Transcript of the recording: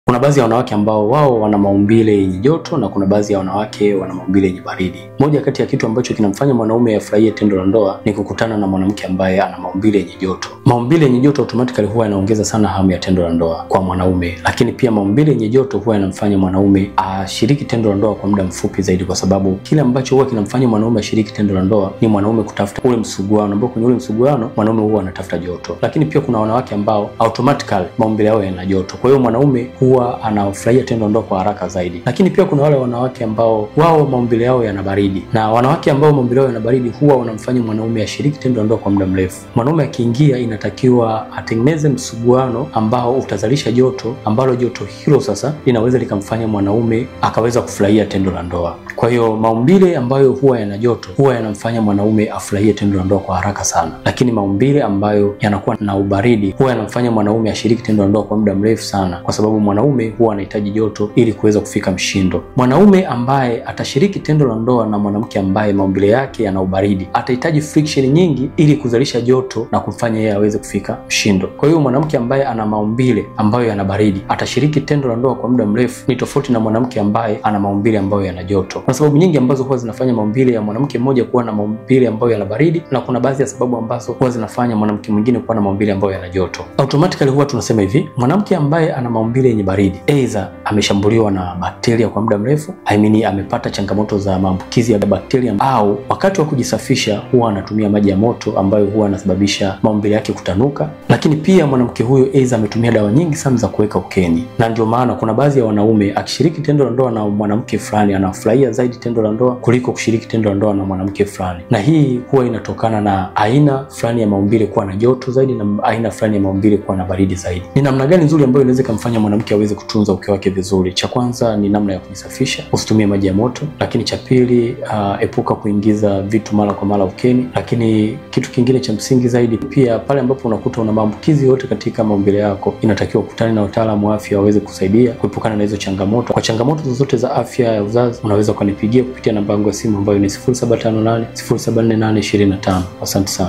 Kuna baadhi ya wanawake ambao wao wana maumbile yenye joto na kuna baadhi ya wanawake wana maumbile yenye baridi. Moja kati ya kitu ambacho kinamfanya mwanaume afurahie tendo la ndoa ni kukutana na mwanamke ambaye ana maumbile yenye joto. Maumbile yenye joto automatically huwa yanaongeza sana hamu ya tendo la ndoa kwa mwanaume, lakini pia maumbile yenye joto huwa yanamfanya mwanaume ashiriki tendo la ndoa kwa muda mfupi zaidi, kwa sababu kile ambacho huwa kinamfanya mwanaume ashiriki tendo la ndoa ni mwanaume kutafuta ule msuguano, ambao kwenye ule msuguano mwanaume huwa anatafuta joto. Lakini pia kuna wanawake ambao automatically maumbile yao yana joto, kwa hiyo mwanaume huwa anafurahia tendo la ndoa kwa haraka zaidi. Lakini pia kuna wale wanawake ambao wao maumbile yao yana baridi, na wanawake ambao maumbile yao yana baridi huwa wanamfanya mwanaume ashiriki tendo la ndoa kwa muda mrefu. Mwanaume akiingia inatakiwa atengeneze msuguano ambao utazalisha joto, ambalo joto hilo sasa linaweza likamfanya mwanaume akaweza kufurahia tendo la ndoa. Kwa hiyo maumbile ambayo huwa yana joto huwa yanamfanya mwanaume afurahie tendo la ndoa kwa haraka sana, lakini maumbile ambayo yanakuwa na ubaridi huwa yanamfanya mwanaume ashiriki tendo la ndoa kwa muda mrefu sana, kwa sababu mwanaume huwa anahitaji joto ili kuweza kufika mshindo. Mwanaume ambaye atashiriki tendo la ndoa na mwanamke ambaye maumbile yake yana ubaridi atahitaji friction nyingi ili kuzalisha joto na kumfanya yeye aweze kufika mshindo. Kwa hiyo mwanamke ambaye ana maumbile ambayo yana baridi atashiriki tendo la ndoa kwa muda mrefu, ni tofauti na mwanamke ambaye ana maumbile ambayo yana joto. Kuna sababu nyingi ambazo huwa zinafanya maumbile ya mwanamke mmoja kuwa na maumbile ambayo yana baridi, na kuna baadhi ya sababu ambazo huwa zinafanya mwanamke mwingine kuwa na maumbile ambayo yana joto. Automatically huwa tunasema hivi, mwanamke ambaye ana maumbile yenye baridi aidha ameshambuliwa na bakteria kwa muda mrefu, amepata changamoto za maambukizi ya bakteria, au wakati wa kujisafisha huwa anatumia maji ya moto ambayo huwa yanasababisha maumbile yake kutanuka. Lakini pia mwanamke huyo aidha ametumia dawa nyingi sana za kuweka ukeni, na ndio maana kuna baadhi ya wanaume akishiriki tendo la ndoa na mwanamke fulani anafurahia zaidi tendo la ndoa kuliko kushiriki tendo la ndoa na mwanamke fulani, na hii huwa inatokana na aina fulani ya maumbile kuwa na joto zaidi na aina fulani ya maumbile kuwa na baridi zaidi. Ni namna gani nzuri ambayo inaweza kumfanya mwanamke aweze kutunza uke wake vizuri? Cha kwanza ni namna ya kujisafisha, usitumie maji ya moto. Lakini cha pili, epuka kuingiza vitu mara kwa mara ukeni. Lakini kitu kingine cha msingi zaidi pia, pale ambapo unakuta una maambukizi yote katika maumbile yako, inatakiwa ukutane na wataalamu wa afya waweze kusaidia kuepukana na hizo changamoto. Kwa changamoto zozote za afya ya uzazi unaweza kunipigia kupitia namba yangu ya simu ambayo ni 0758 078 25. Asante sana.